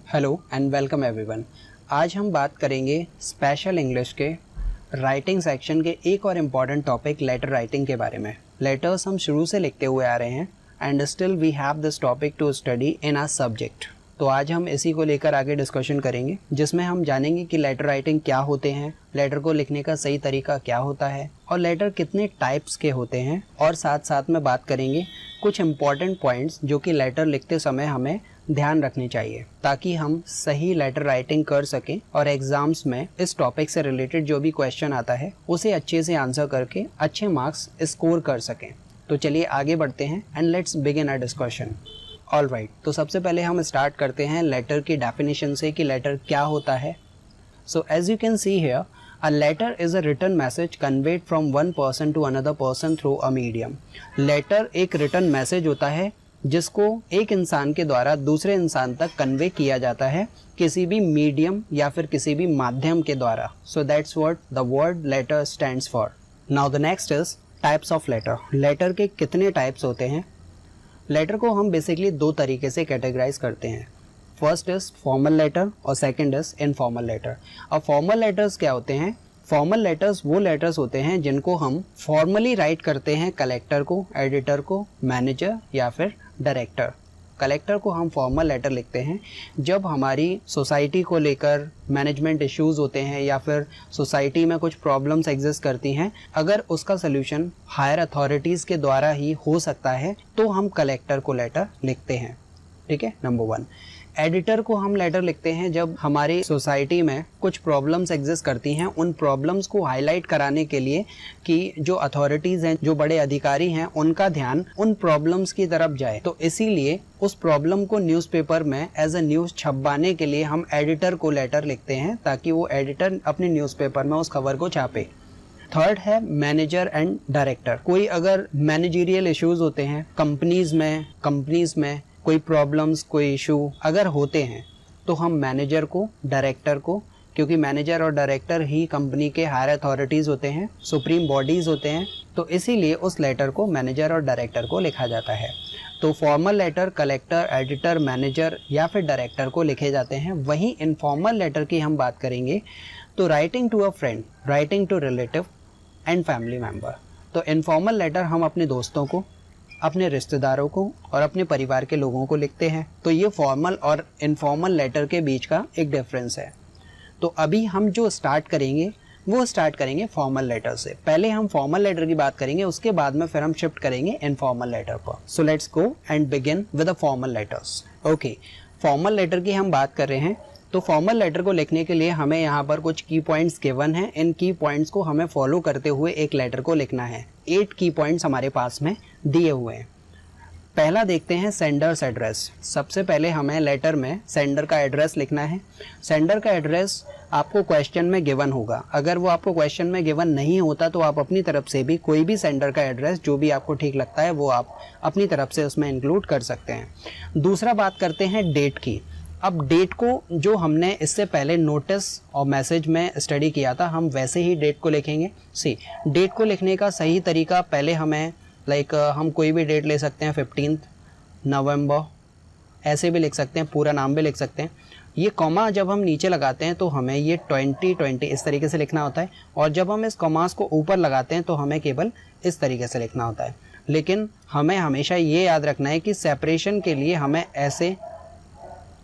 Hello and welcome everyone. आज हम बात करेंगे स्पेशल इंग्लिश के राइटिंग सेक्शन के एक और इम्पॉर्टेंट टॉपिक लेटर राइटिंग के बारे में। लेटर्स हम शुरू से लिखते हुए आ रहे हैं and still we have this topic to study in our subject. तो आज हम इसी को लेकर आगे डिस्कशन करेंगे, जिसमें हम जानेंगे कि लेटर राइटिंग क्या होते हैं, लेटर को लिखने का सही तरीका क्या होता है और लेटर कितने टाइप्स के होते हैं, और साथ साथ में बात करेंगे कुछ इम्पॉर्टेंट पॉइंट्स जो कि लेटर लिखते समय हमें ध्यान रखने चाहिए ताकि हम सही लेटर राइटिंग कर सकें और एग्जाम्स में इस टॉपिक से रिलेटेड जो भी क्वेश्चन आता है उसे अच्छे से आंसर करके अच्छे मार्क्स स्कोर कर सकें। तो चलिए आगे बढ़ते हैं and let's begin our discussion. Alright, तो सबसे पहले हम स्टार्ट करते हैं लेटर की डेफिनेशन से कि लेटर क्या होता है। So as you can see here, A letter is a written message conveyed from one person to another person through a medium. Letter एक written message होता है जिसको एक इंसान के द्वारा दूसरे इंसान तक कन्वे किया जाता है किसी भी मीडियम या फिर किसी भी माध्यम के द्वारा। So that's what the word letter stands for. Now the next is types of letter. Letter के कितने टाइप्स होते हैं? लेटर को हम बेसिकली दो तरीके से कैटेगराइज करते हैं। फर्स्ट इज फॉर्मल लेटर और सेकंड इज इनफॉर्मल लेटर। अब फॉर्मल लेटर्स क्या होते हैं? फॉर्मल लेटर्स वो लेटर्स होते हैं जिनको हम फॉर्मली राइट करते हैं कलेक्टर को, एडिटर को, मैनेजर या फिर डायरेक्टर। कलेक्टर को हम फॉर्मल लेटर लिखते हैं जब हमारी सोसाइटी को लेकर मैनेजमेंट इश्यूज़ होते हैं या फिर सोसाइटी में कुछ प्रॉब्लम्स एग्जिस्ट करती हैं। अगर उसका सोल्यूशन हायर अथॉरिटीज़ के द्वारा ही हो सकता है तो हम कलेक्टर को लेटर लिखते हैं। ठीक है, नंबर वन। एडिटर को हम लेटर लिखते हैं जब हमारी सोसाइटी में कुछ प्रॉब्लम्स एग्जिस्ट करती हैं, उन प्रॉब्लम्स को हाईलाइट कराने के लिए कि जो अथॉरिटीज़ हैं, जो बड़े अधिकारी हैं, उनका ध्यान उन प्रॉब्लम्स की तरफ जाए। तो इसीलिए उस प्रॉब्लम को न्यूज़पेपर में एज अ न्यूज़ छपवाने के लिए हम एडिटर को लेटर लिखते हैं ताकि वो एडिटर अपने न्यूज़पेपर में उस खबर को छापे। थर्ड है मैनेजर एंड डायरेक्टर। कोई अगर मैनेजरियल इश्यूज होते हैं कंपनीज में कोई प्रॉब्लम्स, कोई इशू अगर होते हैं तो हम मैनेजर को, डायरेक्टर को, क्योंकि मैनेजर और डायरेक्टर ही कंपनी के हायर अथॉरिटीज़ होते हैं, सुप्रीम बॉडीज़ होते हैं, तो इसीलिए उस लेटर को मैनेजर और डायरेक्टर को लिखा जाता है। तो formal letter collector, editor, manager या फिर डायरेक्टर को लिखे जाते हैं। वहीं इनफॉर्मल लेटर की हम बात करेंगे तो writing to a friend, writing to relative and family member. तो इनफॉर्मल लेटर हम अपने दोस्तों को, अपने रिश्तेदारों को और अपने परिवार के लोगों को लिखते हैं। तो ये फॉर्मल और इनफॉर्मल लेटर के बीच का एक डिफरेंस है। तो अभी हम जो स्टार्ट करेंगे फॉर्मल लेटर से। पहले हम फॉर्मल लेटर की बात करेंगे, उसके बाद में फिर हम शिफ्ट करेंगे इनफॉर्मल लेटर पर। So let's go and begin with the formal letters. Okay, formal letter की हम बात कर रहे हैं। तो फॉर्मल लेटर को लिखने के लिए हमें यहाँ पर कुछ की पॉइंट्स गिवन हैं। इन की पॉइंट्स को हमें फॉलो करते हुए एक लेटर को लिखना है। 8 की पॉइंट्स हमारे पास में दिए हुए हैं। पहला देखते हैं सेंडर्स एड्रेस। सबसे पहले हमें लेटर में सेंडर का एड्रेस लिखना है। सेंडर का एड्रेस आपको क्वेश्चन में गिवन होगा। अगर वो आपको क्वेश्चन में गिवन नहीं होता तो आप अपनी तरफ से भी कोई भी सेंडर का एड्रेस जो भी आपको ठीक लगता है वो आप अपनी तरफ से उसमें इंक्लूड कर सकते हैं। दूसरा बात करते हैं डेट की। अब डेट को जो हमने इससे पहले नोटिस और मैसेज में स्टडी किया था, हम वैसे ही डेट को लिखेंगे। डेट को लिखने का सही तरीका, पहले हमें हम कोई भी डेट ले सकते हैं, 15 नवंबर ऐसे भी लिख सकते हैं, पूरा नाम भी लिख सकते हैं। ये कॉमा जब हम नीचे लगाते हैं तो हमें ये 2020 इस तरीके से लिखना होता है, और जब हम इस कॉमास को ऊपर लगाते हैं तो हमें केवल इस तरीके से लिखना होता है। लेकिन हमें हमेशा ये याद रखना है कि सेपरेशन के लिए हमें ऐसे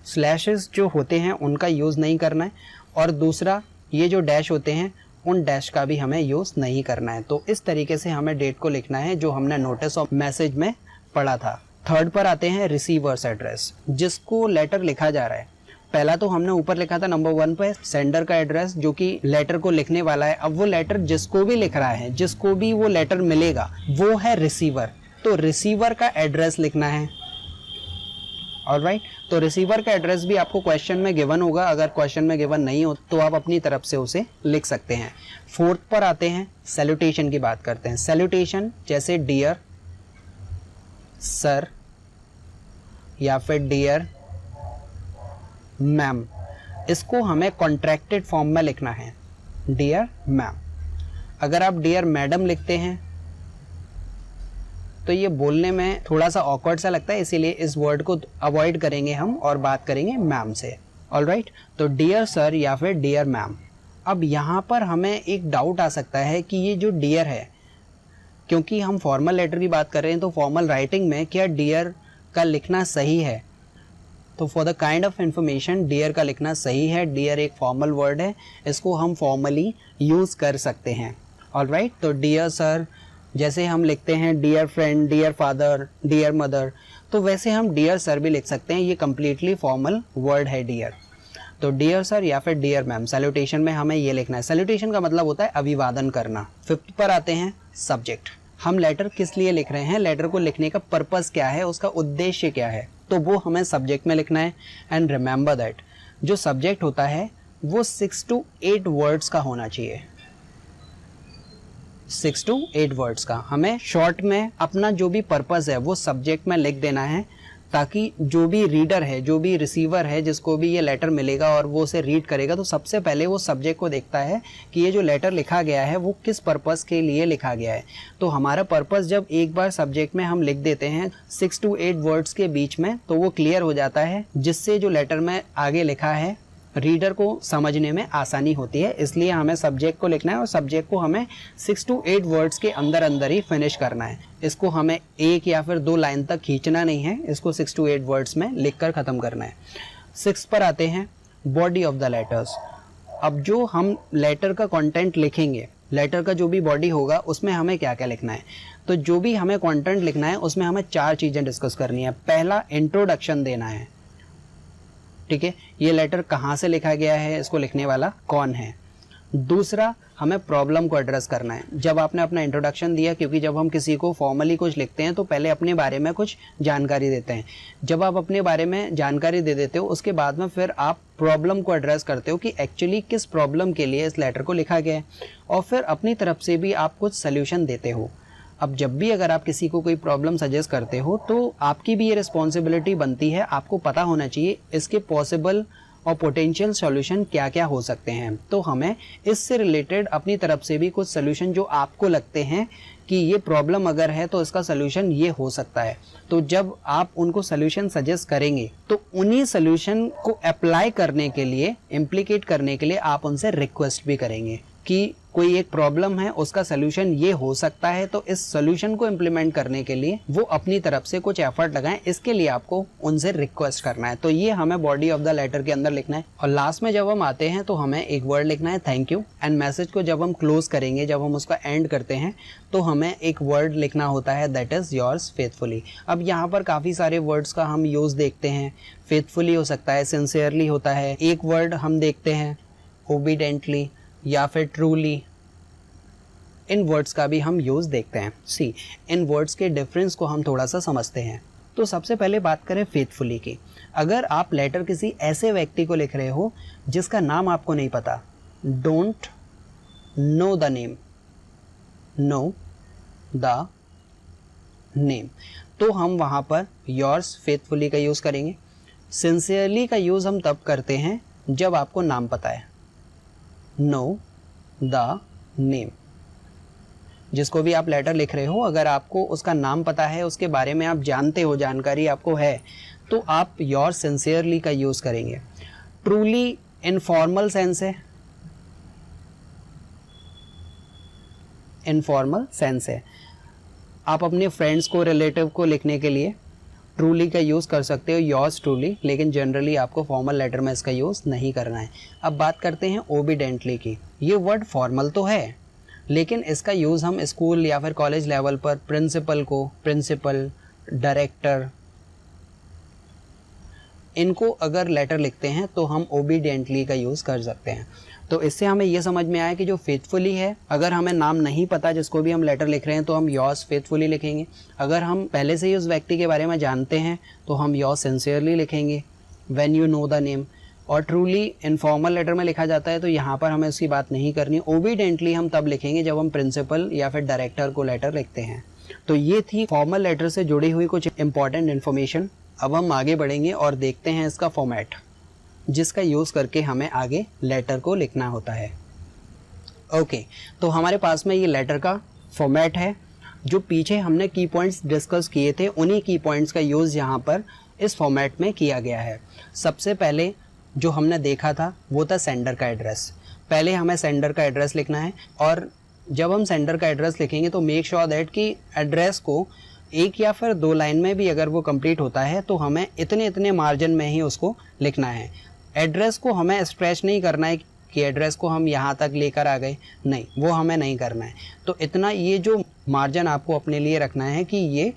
स्लैशेस जो होते हैं उनका यूज़ नहीं करना है, और दूसरा ये जो डैश होते हैं उन डैश का भी हमें यूज़ नहीं करना है। तो इस तरीके से हमें डेट को लिखना है जो हमने नोटिस और मैसेज में पढ़ा था। थर्ड पर आते हैं रिसीवर्स एड्रेस, जिसको लेटर लिखा जा रहा है। पहला तो हमने ऊपर लिखा था नंबर 1 पे सेंडर का एड्रेस जो कि लेटर को लिखने वाला है। अब वो लेटर जिसको भी लिख रहा है, जिसको भी वो लेटर मिलेगा, वो है रिसीवर। तो रिसीवर का एड्रेस लिखना है। ऑलराइट, तो रिसीवर का एड्रेस भी आपको क्वेश्चन में गिवन होगा। अगर क्वेश्चन में गिवन नहीं हो तो आप अपनी तरफ से उसे लिख सकते हैं। फोर्थ पर आते हैं सैल्यूटेशन की बात करते हैं। सैल्यूटेशन जैसे डियर सर या फिर डियर मैम, इसको हमें कॉन्ट्रैक्टेड फॉर्म में लिखना है, डियर मैम। अगर आप डियर मैडम लिखते हैं तो ये बोलने में थोड़ा सा ऑकवर्ड सा लगता है, इसीलिए इस वर्ड को अवॉइड करेंगे हम और बात करेंगे मैम से। ऑलराइट, तो डियर सर या फिर डियर मैम। अब यहाँ पर हमें एक डाउट आ सकता है कि ये जो डियर है, क्योंकि हम फॉर्मल लेटर की बात कर रहे हैं तो फॉर्मल राइटिंग में क्या डियर का लिखना सही है? तो for the kind of information dear का लिखना सही है। डियर एक फॉर्मल वर्ड है, इसको हम फॉर्मली यूज़ कर सकते हैं। ऑलराइट, तो डियर सर जैसे हम लिखते हैं dear friend, dear father, dear mother, तो वैसे हम डियर सर भी लिख सकते हैं। ये कम्प्लीटली फॉर्मल वर्ड है डियर। तो डियर सर या फिर डियर मैम। सैल्यूटेशन में हमें ये लिखना है। सैल्यूटेशन का मतलब होता है अभिवादन करना। 5th पर आते हैं, सब्जेक्ट। हम लेटर किस लिए लिख रहे हैं, लेटर को लिखने का पर्पस क्या है, उसका उद्देश्य क्या है, तो वो हमें सब्जेक्ट में लिखना है। एंड रिमेंबर दैट जो सब्जेक्ट होता है वो 6 to 8 वर्ड्स का होना चाहिए। 6 to 8 वर्ड्स का। हमें शॉर्ट में अपना जो भी पर्पस है वो सब्जेक्ट में लिख देना है, ताकि जो भी रीडर है, जो भी रिसीवर है, जिसको भी ये लेटर मिलेगा और वो उसे रीड करेगा, तो सबसे पहले वो सब्जेक्ट को देखता है कि ये जो लेटर लिखा गया है वो किस पर्पस के लिए लिखा गया है। तो हमारा पर्पस जब एक बार सब्जेक्ट में हम लिख देते हैं 6 to 8 वर्ड्स के बीच में, तो वो क्लियर हो जाता है, जिससे जो लेटर में आगे लिखा है रीडर को समझने में आसानी होती है। इसलिए हमें सब्जेक्ट को लिखना है और सब्जेक्ट को हमें 6 to 8 वर्ड्स के अंदर अंदर ही फिनिश करना है। इसको हमें 1 या फिर 2 लाइन तक खींचना नहीं है, इसको 6 to 8 वर्ड्स में लिखकर ख़त्म करना है। 6 पर आते हैं, बॉडी ऑफ द लेटर्स। अब जो हम लेटर का कंटेंट लिखेंगे, लेटर का जो भी बॉडी होगा उसमें हमें क्या क्या लिखना है, तो जो भी हमें कंटेंट लिखना है उसमें हमें 4 चीज़ें डिस्कस करनी है। पहला, इंट्रोडक्शन देना है। ठीक है, ये लेटर कहाँ से लिखा गया है, इसको लिखने वाला कौन है। दूसरा, हमें प्रॉब्लम को एड्रेस करना है। जब आपने अपना इंट्रोडक्शन दिया, क्योंकि जब हम किसी को फॉर्मली कुछ लिखते हैं तो पहले अपने बारे में कुछ जानकारी देते हैं। जब आप अपने बारे में जानकारी दे देते हो, उसके बाद में फिर आप प्रॉब्लम को एड्रेस करते हो कि एक्चुअली किस प्रॉब्लम के लिए इस लेटर को लिखा गया है, और फिर अपनी तरफ से भी आप कुछ सोल्यूशन देते हो। अब जब भी अगर आप किसी को कोई प्रॉब्लम सजेस्ट करते हो तो आपकी भी ये रिस्पॉन्सिबिलिटी बनती है, आपको पता होना चाहिए इसके पॉसिबल और पोटेंशियल सॉल्यूशन क्या क्या हो सकते हैं। तो हमें इससे रिलेटेड अपनी तरफ से भी कुछ सॉल्यूशन जो आपको लगते हैं कि ये प्रॉब्लम अगर है तो इसका सॉल्यूशन ये हो सकता है, तो जब आप उनको सॉल्यूशन सजेस्ट करेंगे तो उन्हीं सॉल्यूशन को अप्लाई करने के लिए, इम्प्लीकेट करने के लिए आप उनसे रिक्वेस्ट भी करेंगे कि कोई एक प्रॉब्लम है, उसका सॉल्यूशन ये हो सकता है, तो इस सॉल्यूशन को इम्प्लीमेंट करने के लिए वो अपनी तरफ से कुछ एफर्ट लगाएं, इसके लिए आपको उनसे रिक्वेस्ट करना है। तो ये हमें बॉडी ऑफ द लेटर के अंदर लिखना है। और लास्ट में जब हम आते हैं तो हमें एक वर्ड लिखना है, थैंक यू। एंड मैसेज को जब हम क्लोज करेंगे, जब हम उसका एंड करते हैं, तो हमें एक वर्ड लिखना होता है, दैट इज़ योर्स फेथफुली। अब यहाँ पर काफ़ी सारे वर्ड्स का हम यूज़ देखते हैं। फेथफुली हो सकता है, सिंसियरली होता है। एक वर्ड हम देखते हैं, ओबीडेंटली या फिर ट्रूली। इन वर्ड्स का भी हम यूज़ देखते हैं। सी, इन वर्ड्स के डिफरेंस को हम थोड़ा सा समझते हैं। तो सबसे पहले बात करें फेथफुली की। अगर आप लेटर किसी ऐसे व्यक्ति को लिख रहे हो जिसका नाम आपको नहीं पता, don't know the name, know the name, तो हम वहाँ पर योर्स फेथफुली का यूज़ करेंगे। सिंसियरली का यूज़ हम तब करते हैं जब आपको नाम पता है, नो द नेम। जिसको भी आप लेटर लिख रहे हो, अगर आपको उसका नाम पता है, उसके बारे में आप जानते हो, जानकारी आपको है, तो आप योर सिंसियरली का यूज़ करेंगे। ट्रूली इनफॉर्मल सेंस है, इनफॉर्मल सेंस है। आप अपने फ्रेंड्स को, रिलेटिव को लिखने के लिए ट्रूली का यूज़ कर सकते हो, योर्स ट्रूली, लेकिन जनरली आपको फॉर्मल लेटर में इसका यूज़ नहीं करना है। अब बात करते हैं ओबीडेंटली की। ये वर्ड फॉर्मल तो है, लेकिन इसका यूज़ हम स्कूल या फिर कॉलेज लेवल पर प्रिंसिपल को, प्रिंसिपल, डायरेक्टर, इनको अगर लेटर लिखते हैं तो हम ओबीडेंटली का यूज़ कर सकते हैं। तो इससे हमें ये समझ में आया कि जो फेथफुली है, अगर हमें नाम नहीं पता जिसको भी हम लेटर लिख रहे हैं तो हम योर्स फेथफुली लिखेंगे। अगर हम पहले से ही उस व्यक्ति के बारे में जानते हैं तो हम योर्स सिंसियरली लिखेंगे, when you know the name. और ट्रूली इनफॉर्मल लेटर में लिखा जाता है तो यहाँ पर हमें उसकी बात नहीं करनी। ओबीडेंटली हम तब लिखेंगे जब हम प्रिंसिपल या फिर डायरेक्टर को लेटर लिखते हैं। तो ये थी फॉर्मल लेटर से जुड़ी हुई कुछ इंपॉर्टेंट इन्फॉर्मेशन। अब हम आगे बढ़ेंगे और देखते हैं इसका फॉर्मेट, जिसका यूज़ करके हमें आगे लेटर को लिखना होता है। ओके, तो हमारे पास में ये लेटर का फॉर्मेट है। जो पीछे हमने की पॉइंट्स डिस्कस किए थे, उन्हीं की पॉइंट्स का यूज़ यहाँ पर इस फॉर्मेट में किया गया है। सबसे पहले जो हमने देखा था वो था सेंडर का एड्रेस। पहले हमें सेंडर का एड्रेस लिखना है, और जब हम सेंडर का एड्रेस लिखेंगे तो मेक श्योर दैट कि एड्रेस को एक या फिर 2 लाइन में भी अगर वो कंप्लीट होता है तो हमें इतने इतने मार्जिन में ही उसको लिखना है। एड्रेस को हमें स्ट्रेच नहीं करना है कि एड्रेस को हम यहाँ तक लेकर आ गए, नहीं, वो हमें नहीं करना है। तो इतना ये जो मार्जिन आपको अपने लिए रखना है कि ये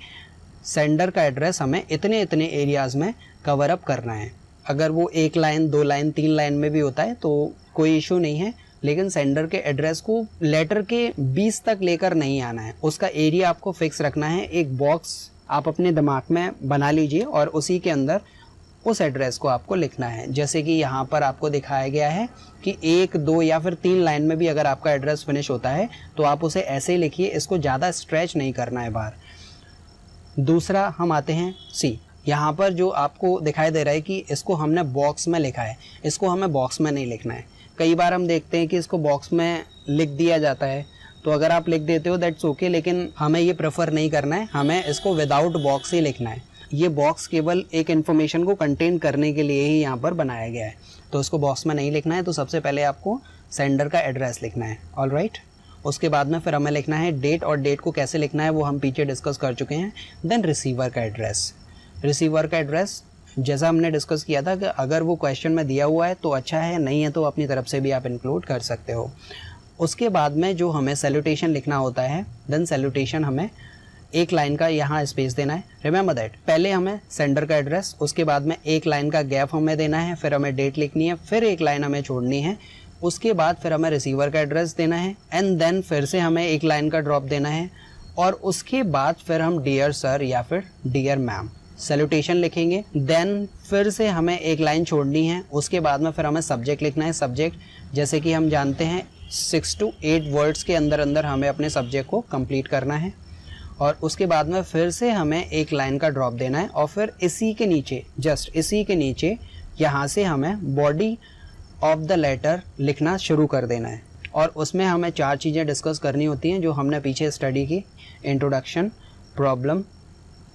सेंडर का एड्रेस हमें इतने इतने एरियाज़ में कवर अप करना है। अगर वो 1 लाइन 2 लाइन 3 लाइन में भी होता है तो कोई इशू नहीं है, लेकिन सेंडर के एड्रेस को लेटर के 20 तक लेकर नहीं आना है। उसका एरिया आपको फिक्स रखना है। एक बॉक्स आप अपने दिमाग में बना लीजिए और उसी के अंदर उस एड्रेस को आपको लिखना है। जैसे कि यहाँ पर आपको दिखाया गया है कि 1 2 या फिर 3 लाइन में भी अगर आपका एड्रेस फिनिश होता है तो आप उसे ऐसे ही लिखिए, इसको ज़्यादा स्ट्रेच नहीं करना है बाहर। दूसरा हम आते हैं सी। यहाँ पर जो आपको दिखाई दे रहा है कि इसको हमने बॉक्स में लिखा है, इसको हमें बॉक्स में नहीं लिखना है। कई बार हम देखते हैं कि इसको बॉक्स में लिख दिया जाता है, तो अगर आप लिख देते हो दैट्स ओके, लेकिन हमें ये प्रेफर नहीं करना है। हमें इसको विदाउट बॉक्स ही लिखना है। ये बॉक्स केवल एक इन्फॉर्मेशन को कंटेन करने के लिए ही यहाँ पर बनाया गया है, तो इसको बॉक्स में नहीं लिखना है। तो सबसे पहले आपको सेंडर का एड्रेस लिखना है, ऑलराइट। उसके बाद में फिर हमें लिखना है डेट, और डेट को कैसे लिखना है वो हम पीछे डिस्कस कर चुके हैं। देन रिसीवर का एड्रेस। रिसीवर का एड्रेस जैसा हमने डिस्कस किया था कि अगर वो क्वेश्चन में दिया हुआ है तो अच्छा है, नहीं है तो अपनी तरफ से भी आप इंक्लूड कर सकते हो। उसके बाद में जो हमें सैल्यूटेशन लिखना होता है, देन सैल्यूटेशन हमें 1 लाइन का यहाँ स्पेस देना है। रिमेंबर दैट, पहले हमें सेंडर का एड्रेस, उसके बाद में 1 लाइन का गैप हमें देना है, फिर हमें डेट लिखनी है, फिर 1 लाइन हमें छोड़नी है, उसके बाद फिर हमें रिसीवर का एड्रेस देना है, एंड देन फिर से हमें 1 लाइन का ड्रॉप देना है, और उसके बाद फिर हम डियर सर या फिर डियर मैम सैल्यूटेशन लिखेंगे। देन फिर से हमें 1 लाइन छोड़नी है, उसके बाद में फिर हमें सब्जेक्ट लिखना है। सब्जेक्ट जैसे कि हम जानते हैं 6 to 8 वर्ड्स के अंदर अंदर हमें अपने सब्जेक्ट को कंप्लीट करना है, और उसके बाद में फिर से हमें 1 लाइन का ड्रॉप देना है, और फिर इसी के नीचे, जस्ट इसी के नीचे यहाँ से हमें बॉडी ऑफ द लेटर लिखना शुरू कर देना है। और उसमें हमें 4 चीज़ें डिस्कस करनी होती हैं जो हमने पीछे स्टडी की। Introduction, problem,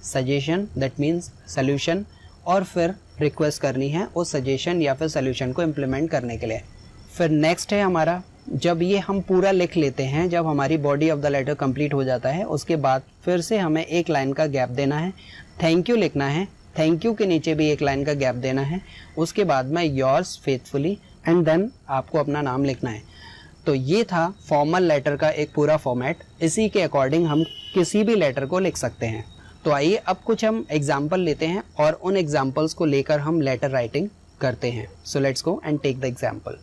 suggestion that means solution, और फिर रिक्वेस्ट करनी है उस सजेशन या फिर सल्यूशन को इम्प्लीमेंट करने के लिए। फिर नेक्स्ट है हमारा, जब ये हम पूरा लिख लेते हैं, जब हमारी body of the letter complete हो जाता है, उसके बाद फिर से हमें 1 लाइन का गैप देना है। थैंक यू लिखना है, थैंक यू के नीचे भी 1 लाइन का गैप देना है। उसके बाद में योर्स फेथफुली, एंड देन आपको अपना नाम लिखना है। तो ये था फॉर्मल लेटर का एक पूरा फॉर्मेट। इसी के अकॉर्डिंग हम किसी भी लेटर को लिख सकते हैं। तो आइए अब कुछ हम एग्जाम्पल लेते हैं और उन एग्जाम्पल्स को लेकर हम लेटर राइटिंग करते हैं। So let's go and take the example.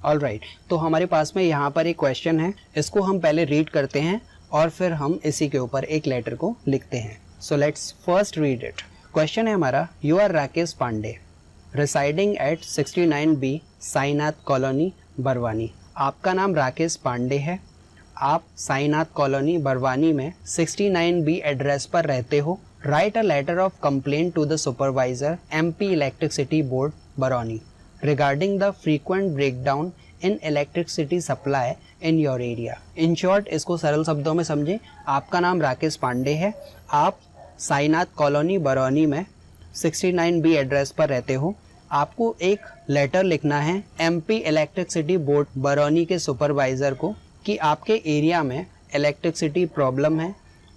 Alright, तो हमारे पास में यहाँ पर एक क्वेश्चन है, इसको हम पहले रीड करते हैं और फिर हम इसी के ऊपर एक लेटर को लिखते हैं। So let's first read it. Question है हमारा, you are Rakesh Pandey, residing at 69B Sainath colony Barwani. आपका नाम राकेश पांडे है, आप साईनाथ कॉलोनी बरवानी में 69B एड्रेस पर रहते हो। Write a letter of complaint to the supervisor MP electricity board Barauni regarding the frequent breakdown in electricity supply in your area. In short, इसको सरल शब्दों में समझें। आपका नाम राकेश पांडे है, आप साईनाथ कॉलोनी बरौनी में 69B एड्रेस पर रहते हो। आपको एक लेटर लिखना है MP इलेक्ट्रिसिटी बोर्ड बरौनी के सुपरवाइज़र को कि आपके एरिया में इलेक्ट्रिसिटी प्रॉब्लम है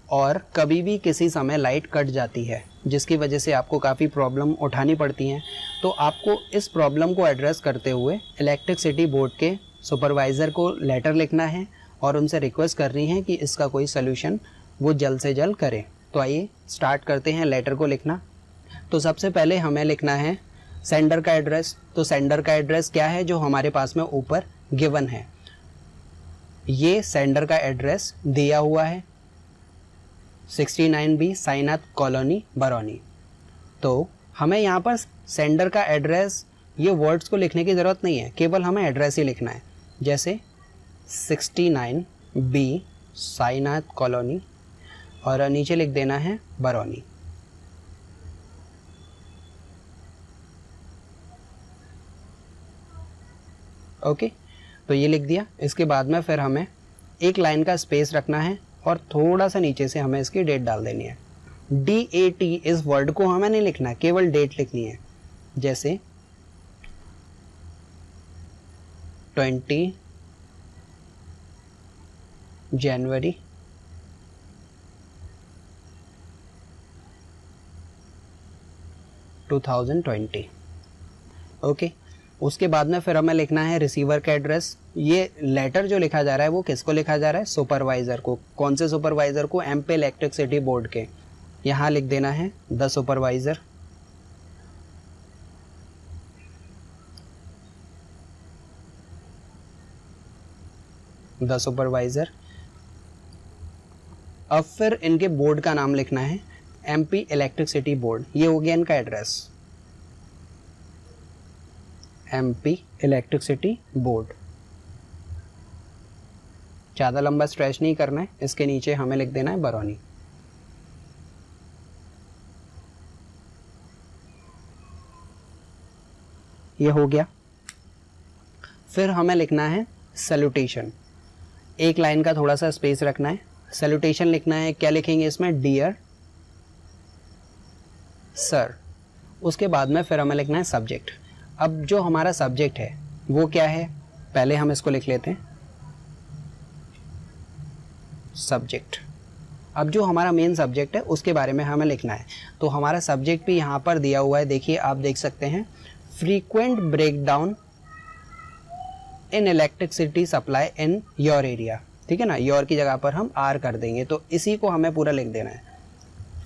और कभी भी किसी समय लाइट कट जाती है, जिसकी वजह से आपको काफ़ी प्रॉब्लम उठानी पड़ती हैं। तो आपको इस प्रॉब्लम को एड्रेस करते हुए इलेक्ट्रिसिटी बोर्ड के सुपरवाइज़र को लेटर लिखना है और उनसे रिक्वेस्ट करनी है कि इसका कोई सल्यूशन वो जल्द से जल्द करें। तो आइए स्टार्ट करते हैं लेटर को लिखना। तो सबसे पहले हमें लिखना है सेंडर का एड्रेस। तो सेंडर का एड्रेस क्या है, जो हमारे पास में ऊपर गिवन है। ये सेंडर का एड्रेस दिया हुआ है 69B साईनाथ कॉलोनी बरौनी। तो हमें यहाँ पर सेंडर का एड्रेस, ये वर्ड्स को लिखने की ज़रूरत नहीं है, केवल हमें एड्रेस ही लिखना है। जैसे 69B साईनाथ कॉलोनी और नीचे लिख देना है बरौनी। ओके, तो ये लिख दिया। इसके बाद में फिर हमें 1 लाइन का स्पेस रखना है और थोड़ा सा नीचे से हमें इसकी डेट डाल देनी है। DAT इस वर्ड को हमें नहीं लिखना, केवल डेट लिखनी है। जैसे 20 जनवरी 2020। ओके, उसके बाद में फिर हमें लिखना है रिसीवर का एड्रेस। ये लेटर जो लिखा जा रहा है वो किसको लिखा जा रहा है? सुपरवाइज़र को। कौन से सुपरवाइज़र को? एमपी इलेक्ट्रिसिटी बोर्ड के। यहाँ लिख देना है द सुपरवाइज़र। The supervisor. अब फिर इनके बोर्ड का नाम लिखना है एमपी इलेक्ट्रिसिटी बोर्ड। ये हो गया इनका एड्रेस, एमपी इलेक्ट्रिसिटी बोर्ड। ज़्यादा लंबा स्ट्रेच नहीं करना है, इसके नीचे हमें लिख देना है बरौनी। ये हो गया। फिर हमें लिखना है सैल्यूटेशन। एक लाइन का थोड़ा सा स्पेस रखना है। सैल्यूटेशन लिखना है, क्या लिखेंगे इसमें? Dear sir. उसके बाद में फिर हमें लिखना है सब्जेक्ट। अब जो हमारा सब्जेक्ट है वो क्या है? पहले हम इसको लिख लेते हैं सब्जेक्ट। अब जो हमारा मेन सब्जेक्ट है उसके बारे में हमें लिखना है। तो हमारा सब्जेक्ट भी यहाँ पर दिया हुआ है, देखिए आप देख सकते हैं, frequent breakdown in electricity supply in your area. ठीक है ना, योर की जगह पर हम आर कर देंगे, तो इसी को हमें पूरा लिख देना है।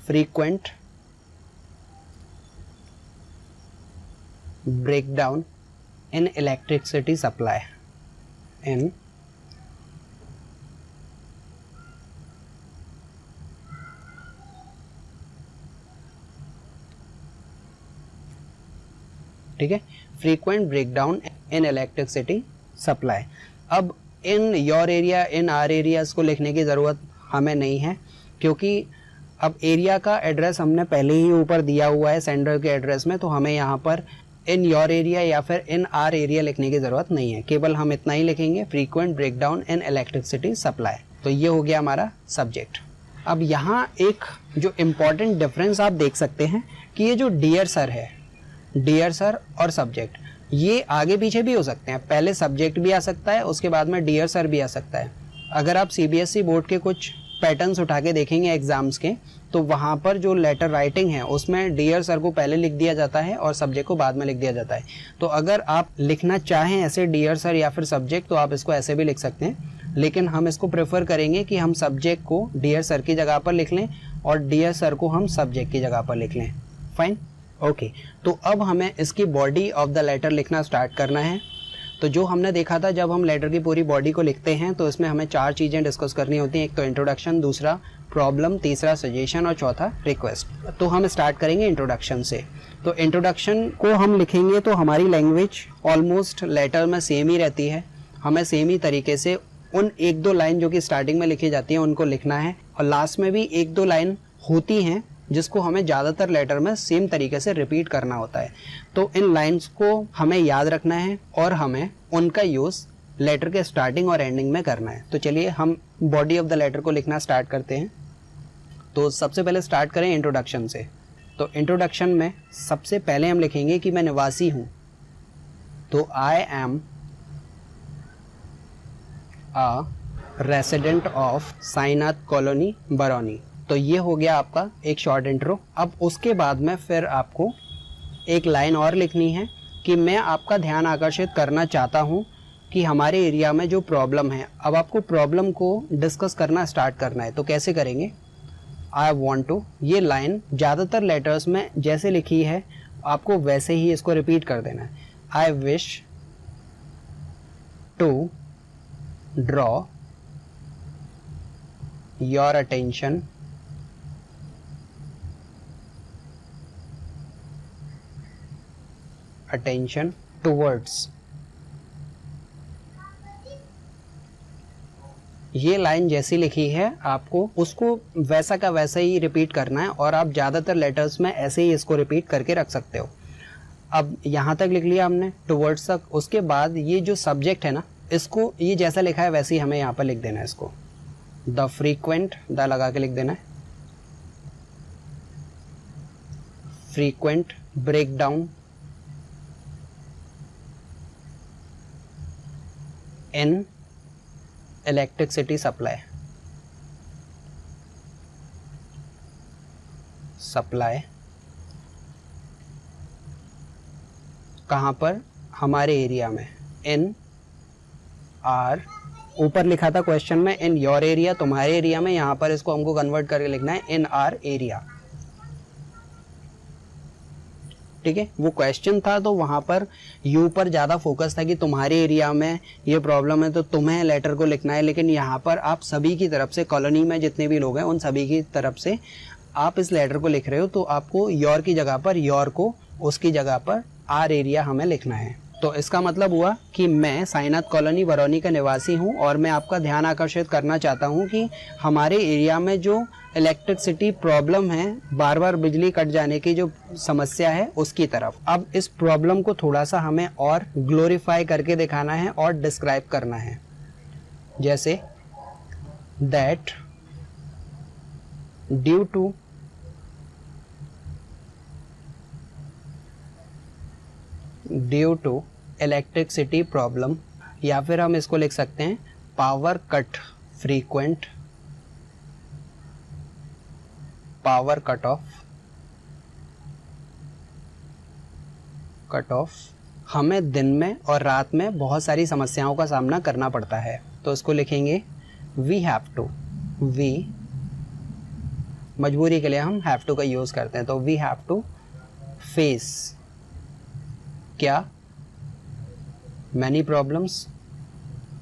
Frequent breakdown in electricity supply in ठीक है, frequent breakdown in electricity supply. अब in your area, in our areas को लिखने की ज़रूरत हमें नहीं है, क्योंकि अब एरिया का एड्रेस हमने पहले ही ऊपर दिया हुआ है सेंडर के एड्रेस में, तो हमें यहाँ पर इन योर एरिया या फिर इन आर एरिया लिखने की ज़रूरत नहीं है। केवल हम इतना ही लिखेंगे, frequent breakdown in electricity supply. तो ये हो गया हमारा सब्जेक्ट। अब यहाँ एक जो इम्पॉर्टेंट डिफरेंस आप देख सकते हैं कि ये जो डियर सर है, डियर सर और सब्जेक्ट, ये आगे पीछे भी हो सकते हैं। पहले सब्जेक्ट भी आ सकता है, उसके बाद में डियर सर भी आ सकता है। अगर आप सीबीएसई बोर्ड के कुछ पैटर्न्स उठा के देखेंगे एग्जाम्स के, तो वहाँ पर जो लेटर राइटिंग है उसमें डियर सर को पहले लिख दिया जाता है और सब्जेक्ट को बाद में लिख दिया जाता है। तो अगर आप लिखना चाहें ऐसे डियर सर या फिर सब्जेक्ट, तो आप इसको ऐसे भी लिख सकते हैं, लेकिन हम इसको प्रेफर करेंगे कि हम सब्जेक्ट को डियर सर की जगह पर लिख लें और डियर सर को हम सब्जेक्ट की जगह पर लिख लें। Fine, okay. तो अब हमें इसकी बॉडी ऑफ द लेटर लिखना स्टार्ट करना है। तो जो हमने देखा था, जब हम लेटर की पूरी बॉडी को लिखते हैं तो इसमें हमें 4 चीज़ें डिस्कस करनी होती हैं। एक तो इंट्रोडक्शन, दूसरा प्रॉब्लम, तीसरा सजेशन और चौथा रिक्वेस्ट। तो हम स्टार्ट करेंगे इंट्रोडक्शन से। तो इंट्रोडक्शन को हम लिखेंगे तो हमारी लैंग्वेज ऑलमोस्ट लेटर में सेम ही रहती है। हमें सेम ही तरीके से उन 1-2 लाइन जो कि स्टार्टिंग में लिखी जाती हैं उनको लिखना है, और लास्ट में भी 1-2 लाइन होती हैं जिसको हमें ज़्यादातर लेटर में सेम तरीके से रिपीट करना होता है। तो इन लाइंस को हमें याद रखना है और हमें उनका यूज़ लेटर के स्टार्टिंग और एंडिंग में करना है। तो चलिए हम बॉडी ऑफ द लेटर को लिखना स्टार्ट करते हैं। तो सबसे पहले स्टार्ट करें इंट्रोडक्शन से। तो इंट्रोडक्शन में सबसे पहले हम लिखेंगे कि मैं निवासी हूँ। तो I am a resident of Sainath colony, Barauni. तो ये हो गया आपका एक शॉर्ट इंट्रो। अब उसके बाद में फिर आपको एक लाइन और लिखनी है कि मैं आपका ध्यान आकर्षित करना चाहता हूँ कि हमारे एरिया में जो प्रॉब्लम है। अब आपको प्रॉब्लम को डिस्कस करना स्टार्ट करना है, तो कैसे करेंगे? आई वॉन्ट टू, ये लाइन ज़्यादातर लेटर्स में जैसे लिखी है आपको वैसे ही इसको रिपीट कर देना है। I wish to draw your attention towards. ये लाइन जैसी लिखी है आपको उसको वैसा का वैसा ही रिपीट करना है, और आप ज़्यादातर लेटर्स में ऐसे ही इसको रिपीट करके रख सकते हो। अब यहाँ तक लिख लिया हमने, टुवर्ड्स तक। उसके बाद ये जो सब्जेक्ट है ना, इसको ये जैसा लिखा है वैसे ही हमें यहाँ पर लिख देना है। इसको द फ्रीक्वेंट, द लगा के लिख देना है। Frequent breakdown in electricity supply, कहाँ पर, हमारे एरिया में, इन आर, ऊपर लिखा था क्वेश्चन में इन योर एरिया, तुम्हारे एरिया में, यहाँ पर इसको हमको कन्वर्ट करके लिखना है इन आर एरिया। ठीक है, वो क्वेश्चन था तो वहाँ पर यू पर ज़्यादा फोकस था कि तुम्हारे एरिया में ये प्रॉब्लम है तो तुम्हें लेटर को लिखना है, लेकिन यहाँ पर आप सभी की तरफ से, कॉलोनी में जितने भी लोग हैं उन सभी की तरफ से आप इस लेटर को लिख रहे हो, तो आपको योर की जगह पर योर को, उसकी जगह पर आर एरिया हमें लिखना है। तो इसका मतलब हुआ कि मैं साईनाथ कॉलोनी बरौनी का निवासी हूं और मैं आपका ध्यान आकर्षित करना चाहता हूं कि हमारे एरिया में जो इलेक्ट्रिसिटी प्रॉब्लम है, बार बार बिजली कट जाने की जो समस्या है, उसकी तरफ। अब इस प्रॉब्लम को थोड़ा सा हमें और ग्लोरीफाई करके दिखाना है और डिस्क्राइब करना है, जैसे that due to electricity problem, या फिर हम इसको लिख सकते हैं power cut frequent, power cut off, हमें दिन में और रात में बहुत सारी समस्याओं का सामना करना पड़ता है। तो इसको लिखेंगे वी हैव टू, वी मजबूरी के लिए हम हैव टू का यूज़ करते हैं, तो वी हैव टू फेस क्या, मैनी प्रॉब्लम्स,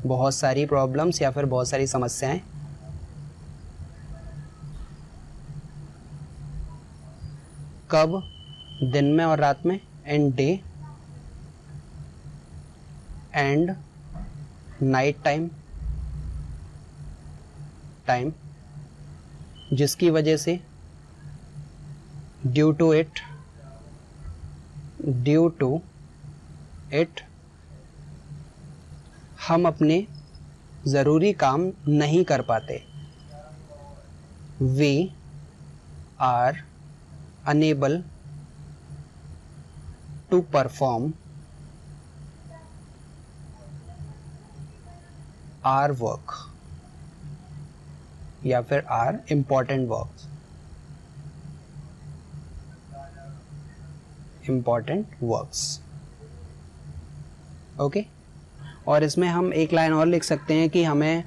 बहुत सारी प्रॉब्लम्स या फिर बहुत सारी समस्याएं, कब, दिन में और रात में, in day and night time, जिसकी वजह से ड्यू टू इट हम अपने ज़रूरी काम नहीं कर पाते, we are unable to perform our work, या फिर आर इम्पॉर्टेंट वर्क्स। ओके, और इसमें हम एक लाइन और लिख सकते हैं कि हमें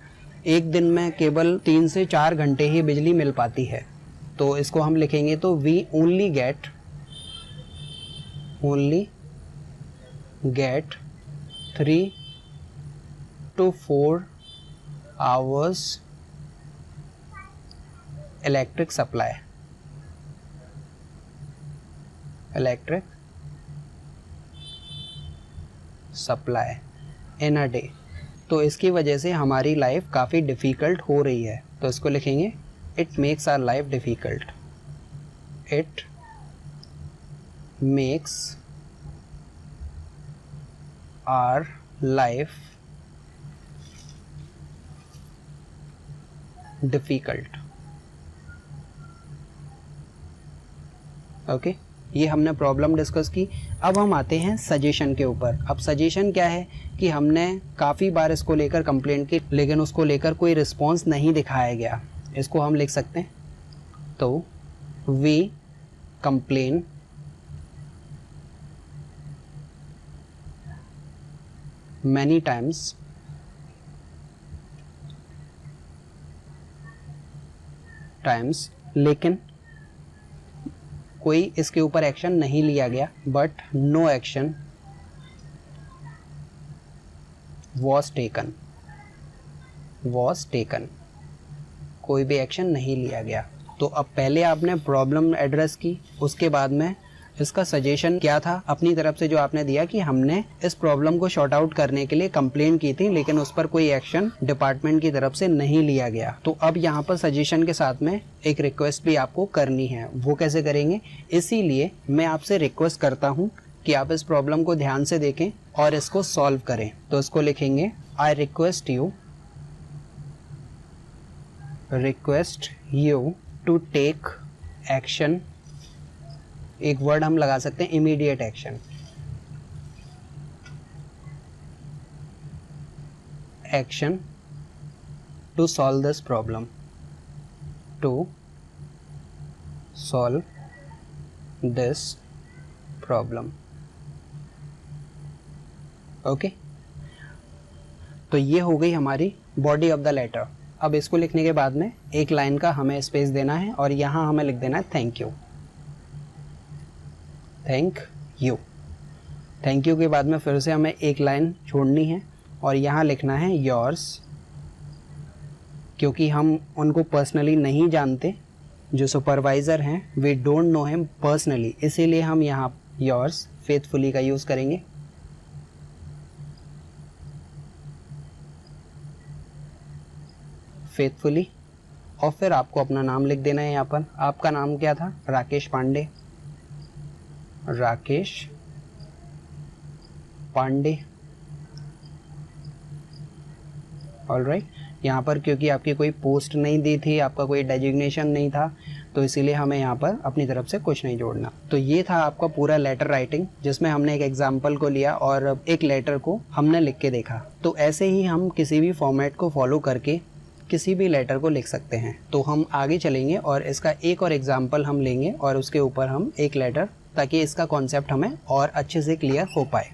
एक दिन में केवल 3 से 4 घंटे ही बिजली मिल पाती है, तो इसको हम लिखेंगे तो we only get 3 to 4 hours electric supply in a day। तो इसकी वजह से हमारी लाइफ काफ़ी डिफ़िकल्ट हो रही है, तो इसको लिखेंगे it makes our life difficult, it makes our life difficult. Okay, ये हमने प्रॉब्लम डिस्कस की। अब हम आते हैं सजेशन के ऊपर। अब सजेशन क्या है कि हमने काफ़ी बार इसको लेकर कंप्लेंट की, लेकिन उसको लेकर कोई रिस्पॉन्स नहीं दिखाया गया। इसको हम लिख सकते हैं, तो वी कंप्लेन मैनी टाइम्स लेकिन कोई इसके ऊपर एक्शन नहीं लिया गया, but no action was taken, कोई भी एक्शन नहीं लिया गया। तो अब पहले आपने प्रॉब्लम एड्रेस की, उसके बाद में इसका सजेशन क्या था अपनी तरफ से जो आपने दिया कि हमने इस प्रॉब्लम को शॉर्ट आउट करने के लिए कंप्लेंट की थी, लेकिन उस पर कोई एक्शन डिपार्टमेंट की तरफ से नहीं लिया गया। तो अब यहाँ पर सजेशन के साथ में एक रिक्वेस्ट भी आपको करनी है। वो कैसे करेंगे? इसीलिए मैं आपसे रिक्वेस्ट करता हूँ कि आप इस प्रॉब्लम को ध्यान से देखें और इसको सॉल्व करें। तो इसको लिखेंगे I request you to take action. एक वर्ड हम लगा सकते हैं immediate action. action to solve this problem, to solve this problem. Okay, तो ये हो गई हमारी बॉडी ऑफ द लेटर. अब इसको लिखने के बाद में एक लाइन का हमें स्पेस देना है और यहाँ हमें लिख देना है thank you. Thank you. Thank you के बाद में फिर से हमें एक लाइन छोड़नी है और यहाँ लिखना है योर्स, क्योंकि हम उनको पर्सनली नहीं जानते, जो सुपरवाइज़र हैं we don't know him personally, इसीलिए हम यहाँ योर्स फेथफुली का यूज़ करेंगे. फेथफुली. और फिर आपको अपना नाम लिख देना है यहाँ पर. आपका नाम क्या था? राकेश पांडे. राकेश पांडे. ऑलराइट. यहाँ पर क्योंकि आपकी कोई पोस्ट नहीं दी थी, आपका कोई डेजिग्नेशन नहीं था, तो इसीलिए हमें यहाँ पर अपनी तरफ से कुछ नहीं जोड़ना. तो ये था आपका पूरा लेटर राइटिंग, जिसमें हमने एक एग्जाम्पल को लिया और एक लेटर को हमने लिख के देखा. तो ऐसे ही हम किसी भी फॉर्मेट को फॉलो करके किसी भी लेटर को लिख सकते हैं. तो हम आगे चलेंगे और इसका एक और एग्जाम्पल हम लेंगे और उसके ऊपर हम एक लेटर, ताकि इसका कॉन्सेप्ट हमें और अच्छे से क्लियर हो पाए.